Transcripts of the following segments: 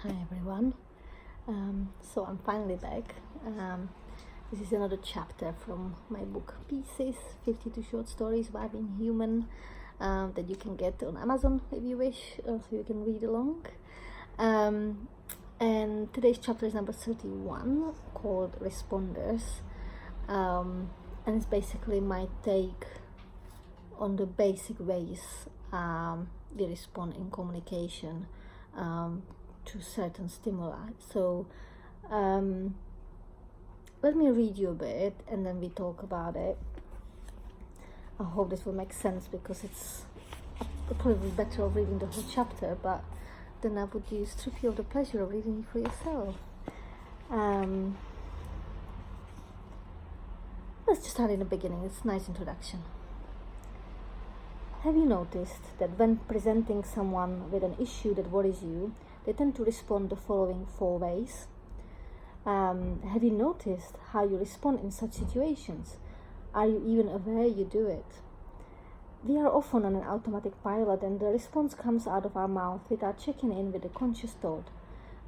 Hi everyone. So I'm finally back. This is another chapter from my book Pieces, 52 short stories about being human, that you can get on Amazon if you wish, so you can read along. And today's chapter is number 31, called Responders. And it's basically my take on the basic ways we respond in communication to certain stimuli. So let me read you a bit and then we talk about it. I hope this will make sense, because it's probably better of reading the whole chapter, but then I would strip you of the pleasure of reading it for yourself. Let's just start in the beginning. It's a nice introduction. Have you noticed that when presenting someone with an issue that worries you, they tend to respond the following 4 ways? Have you noticed how you respond in such situations? Are you even aware you do it? We are often on an automatic pilot, and the response comes out of our mouth without checking in with a conscious thought.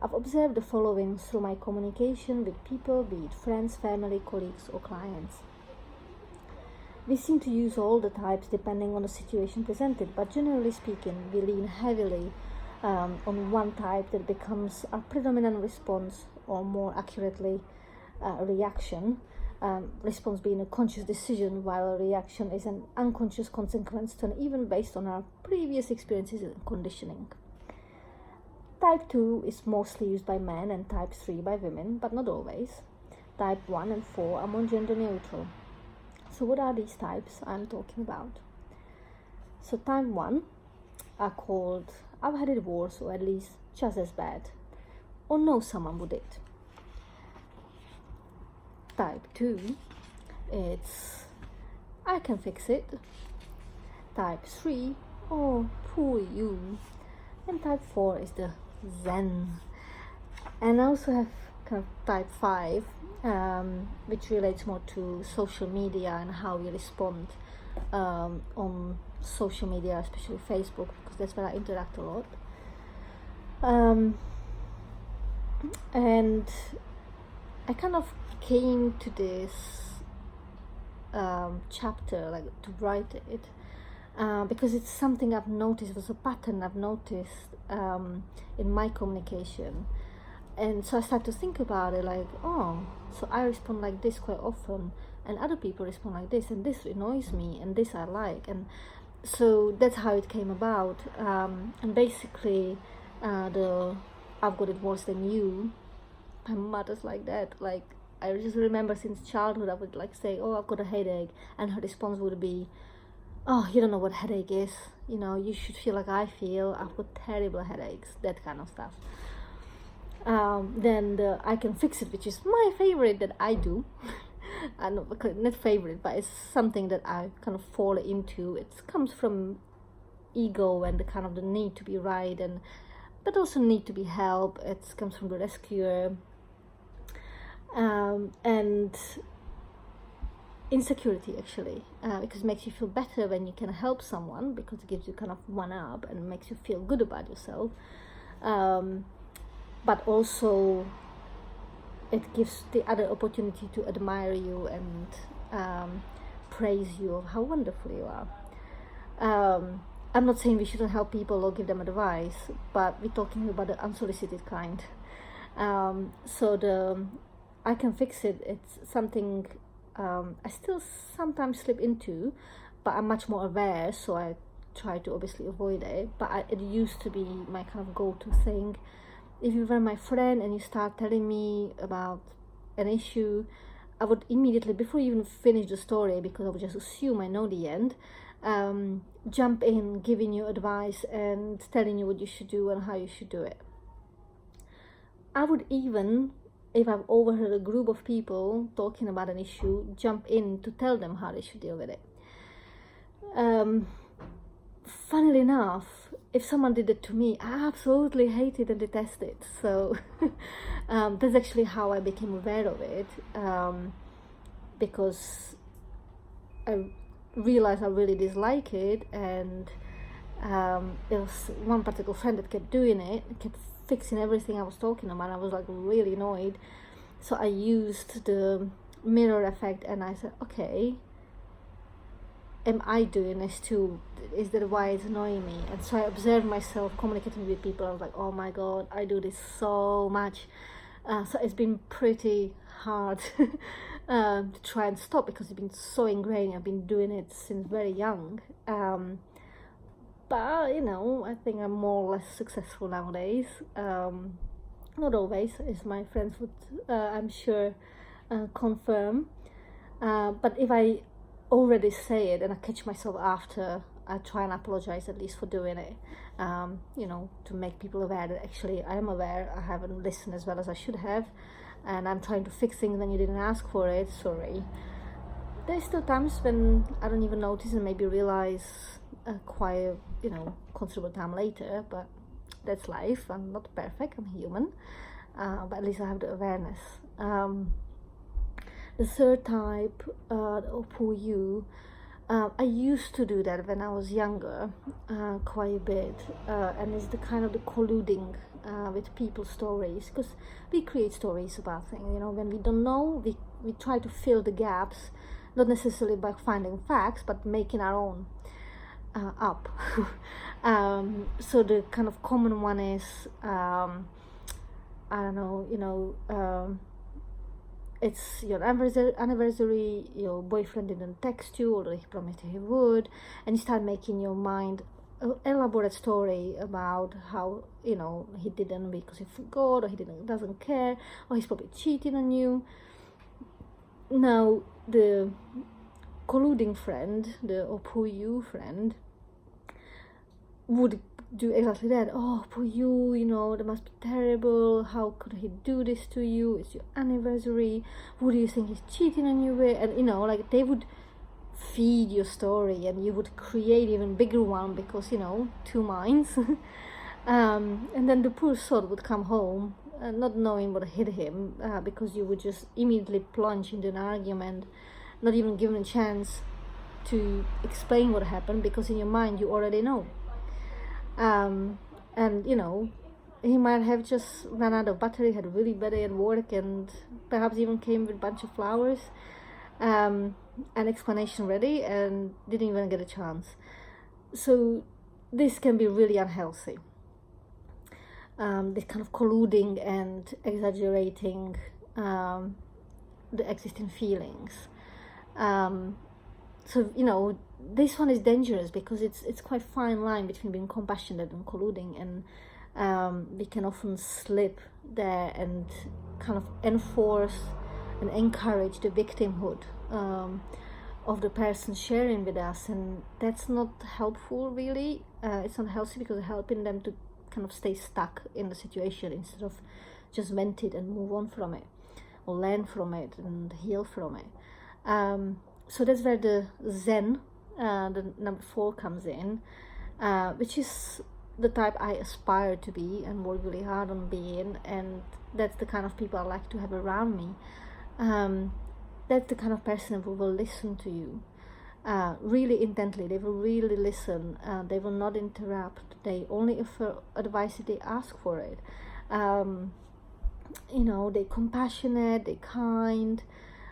I've observed the following through my communication with people, be it friends, family, colleagues, or clients. We seem to use all the types depending on the situation presented, but generally speaking, we lean heavily on one type that becomes a predominant response, or more accurately, a reaction. Response being a conscious decision, while a reaction is an unconscious consequence to an event based on our previous experiences and conditioning. Type 2 is mostly used by men and type 3 by women, but not always. Type 1 and 4 are more gender neutral. So what are these types I'm talking about? So type 1 are called I've had it worse, or at least just as bad, or know someone who did. Type 2, it's I can fix it. Type 3, oh poor you. And type 4 is the Zen. And I also have kind of type 5, which relates more to social media and how we respond on social media, especially Facebook, because that's where I interact a lot. And I kind of came to this chapter, like, to write it, because it's something I've noticed. It was a pattern I've noticed in my communication. And so I started to think about it, like, oh, so I respond like this quite often, and other people respond like this, and this annoys me, and this I like. And so that's how it came about. And basically, I've got it worse than you, my mother's like that. Like, I just remember since childhood, I would like say, oh, I've got a headache, and her response would be, oh, you don't know what headache is, you should feel like I feel, I've got terrible headaches, that kind of stuff. Then the I can fix it, which is my favorite that I do. I know, not favorite, but it's something that I kind of fall into. It comes from ego and the kind of the need to be right, but also need to be helped. It comes from the rescuer, and insecurity, actually, because it makes you feel better when you can help someone, because it gives you kind of one up and makes you feel good about yourself. But also it gives the other opportunity to admire you and praise you of how wonderful you are. I'm not saying we shouldn't help people or give them advice, but we're talking about the unsolicited kind. So the I can fix it, it's something I still sometimes slip into, but I'm much more aware, so I try to obviously avoid it. But it used to be my kind of go-to thing. If you were my friend and you start telling me about an issue, I would immediately, before you even finish the story, because I would just assume I know the end, jump in, giving you advice and telling you what you should do and how you should do it. I would even, if I've overheard a group of people talking about an issue, jump in to tell them how they should deal with it. Funnily enough, if someone did it to me, I absolutely hate it and detest it. So that's actually how I became aware of it, because I realized I really dislike it, and there was one particular friend that kept doing it, kept fixing everything I was talking about. I was like really annoyed. So I used the mirror effect, and I said, okay, am I doing this too? Is that why it's annoying me? And so I observed myself communicating with people. I was like, oh my god, I do this so much. So it's been pretty hard to try and stop, because it's been so ingrained. I've been doing it since very young. But you know, I think I'm more or less successful nowadays. Not always, as my friends would, I'm sure, confirm. But if I already say it and I catch myself after, I try and apologize at least for doing it. You know, to make people aware that actually I am aware, I haven't listened as well as I should have, and I'm trying to fix things when you didn't ask for it. Sorry. There's still times when I don't even notice and maybe realize quite, you know, considerable time later, but that's life. I'm not perfect, I'm human, but at least I have the awareness. The third type, the Opu, I used to do that when I was younger, quite a bit, and it's the kind of the colluding with people's stories, because we create stories about things, you know, when we don't know, we try to fill the gaps, not necessarily by finding facts, but making our own up. So the kind of common one is, I don't know, you know, it's your anniversary, your boyfriend didn't text you, although he promised he would, and you start making your mind an elaborate story about how, you know, he didn't because he forgot, or he doesn't care, or he's probably cheating on you. Now, the colluding friend, the Opu friend, would do exactly that. Oh, poor you know, that must be terrible. How could he do this to you? It's your anniversary. Who do you think he's cheating on you with? And, you know, like, they would feed your story, and you would create even bigger one, because, you know, two minds. And then the poor soul would come home, not knowing what hit him, because you would just immediately plunge into an argument, not even given a chance to explain what happened, because in your mind you already know. And, you know, he might have just run out of battery, had a really bad day at work, and perhaps even came with a bunch of flowers, an explanation ready, and didn't even get a chance. So this can be really unhealthy. This kind of colluding and exaggerating the existing feelings. So, you know, this one is dangerous, because it's quite fine line between being compassionate and colluding, and we can often slip there and kind of enforce and encourage the victimhood of the person sharing with us, and that's not helpful, really. It's not healthy, because it's helping them to kind of stay stuck in the situation instead of just vent it and move on from it, or learn from it and heal from it. So that's where the Zen, the number 4, comes in, which is the type I aspire to be and work really hard on being, and that's the kind of people I like to have around me. That's the kind of person who will listen to you really intently. They will really listen. They will not interrupt. They only offer advice if they ask for it. You know, they're compassionate, they're kind,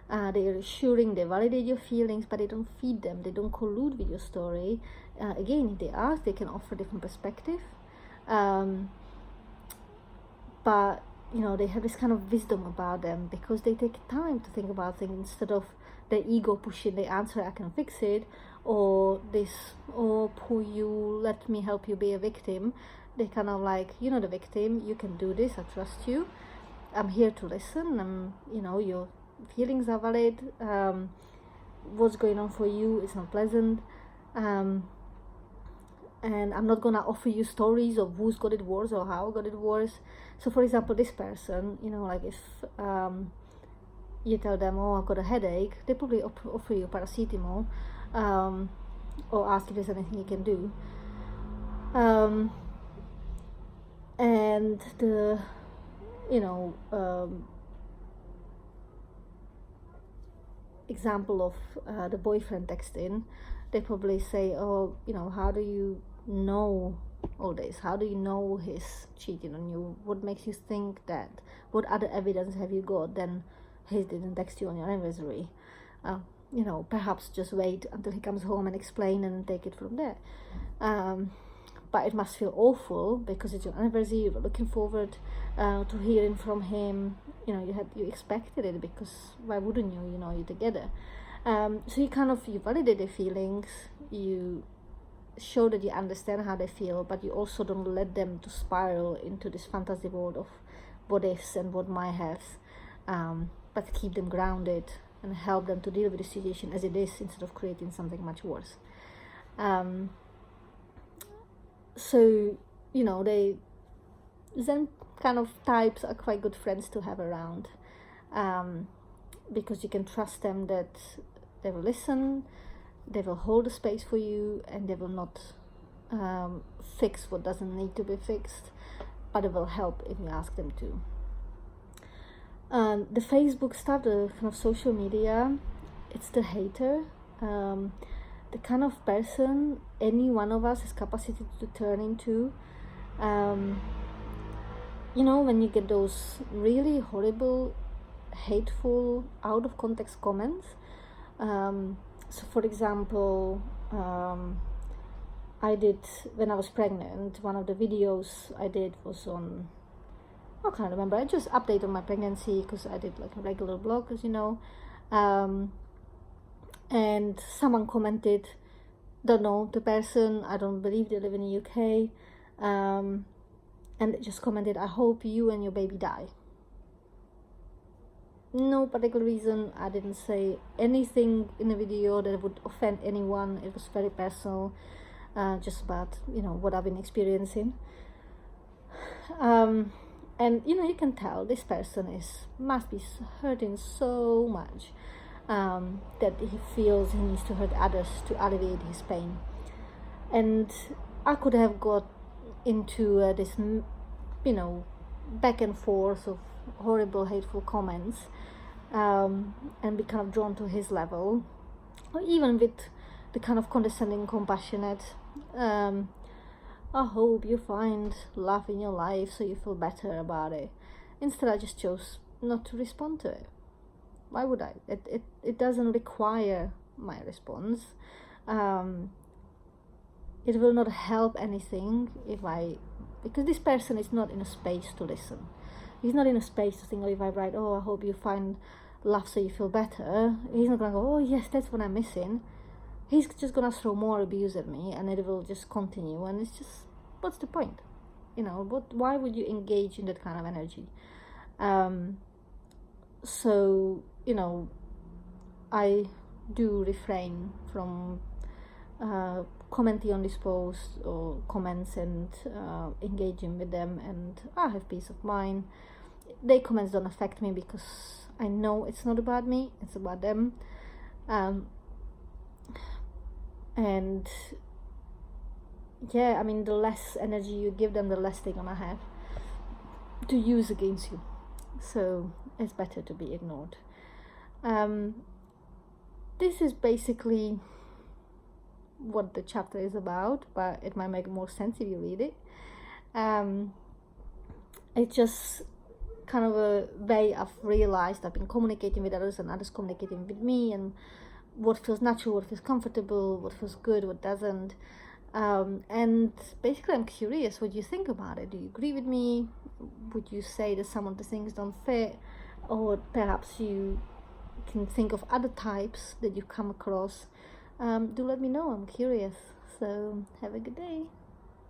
they're assuring, they validate your feelings, but they don't feed them, they don't collude with your story. Again, if they ask, they can offer different perspective, but, you know, they have this kind of wisdom about them, because they take time to think about things, instead of their ego pushing the answer, I can fix it, or this, oh, poor you, let me help you be a victim. They kind of like, you know, the victim, you can do this, I trust you, I'm here to listen, you know, your feelings are valid, what's going on for you is not pleasant, and I'm not gonna offer you stories of who's got it worse or how got it worse. So, for example, this person, you know, like, if you tell them, oh, I've got a headache, they probably offer you paracetamol, or ask if there's anything you can do. And the, you know, example of the boyfriend texting, they probably say, oh, you know, how do you know all this? How do you know he's cheating on you? What makes you think that? What other evidence have you got than he didn't text you on your anniversary? Perhaps just wait until he comes home and explain and take it from there. But it must feel awful because it's your anniversary. You were looking forward to hearing from him. You expected it, because why wouldn't you? You're together. So you validate their feelings. You show that you understand how they feel, but you also don't let them to spiral into this fantasy world of what ifs and what might have, but keep them grounded and help them to deal with the situation as it is, instead of creating something much worse. They Zen kind of types are quite good friends to have around, because you can trust them that they will listen, they will hold the space for you, and they will not fix what doesn't need to be fixed, but it will help if you ask them to. The Facebook stuff, the kind of social media, it's the hater, the kind of person any one of us has capacity to turn into. When you get those really horrible, hateful, out of context comments. So for example, I did, when I was pregnant, one of the videos I did was on, I can't remember, I just updated my pregnancy because I did like a regular blog, as you know, and someone commented, don't know the person, I don't believe they live in the UK, and they just commented, I hope you and your baby die. No particular reason. I didn't say anything in the video that would offend anyone. It was very personal, just about what I've been experiencing. And you can tell this person must be hurting so much, that he feels he needs to hurt others to alleviate his pain. And I could have got into this back and forth of horrible, hateful comments, and be kind of drawn to his level, or even with the kind of condescending, compassionate, I hope you find love in your life so you feel better about it. Instead, I just chose not to respond to it. Why would I? It doesn't require my response. It will not help anything because this person is not in a space to listen. He's not in a space to think, if I write, I hope you find love so you feel better, he's not going to go, yes, that's what I'm missing. He's just going to throw more abuse at me, and it will just continue, and it's just, what's the point? Why would you engage in that kind of energy? I do refrain from commenting on this post or comments and engaging with them, and I have peace of mind. Their comments don't affect me because I know it's not about me, it's about them. And the less energy you give them, the less they're gonna have to use against you. So it's better to be ignored. This is basically what the chapter is about, but it might make more sense if you read it. It's just kind of a way I've realized I've been communicating with others and others communicating with me, and what feels natural, what feels comfortable, what feels good, what doesn't. And basically I'm curious what you think about it. Do you agree with me? Would you say that some of the things don't fit? Or perhaps you can think of other types that you come across. Do let me know, I'm curious. So have a good day.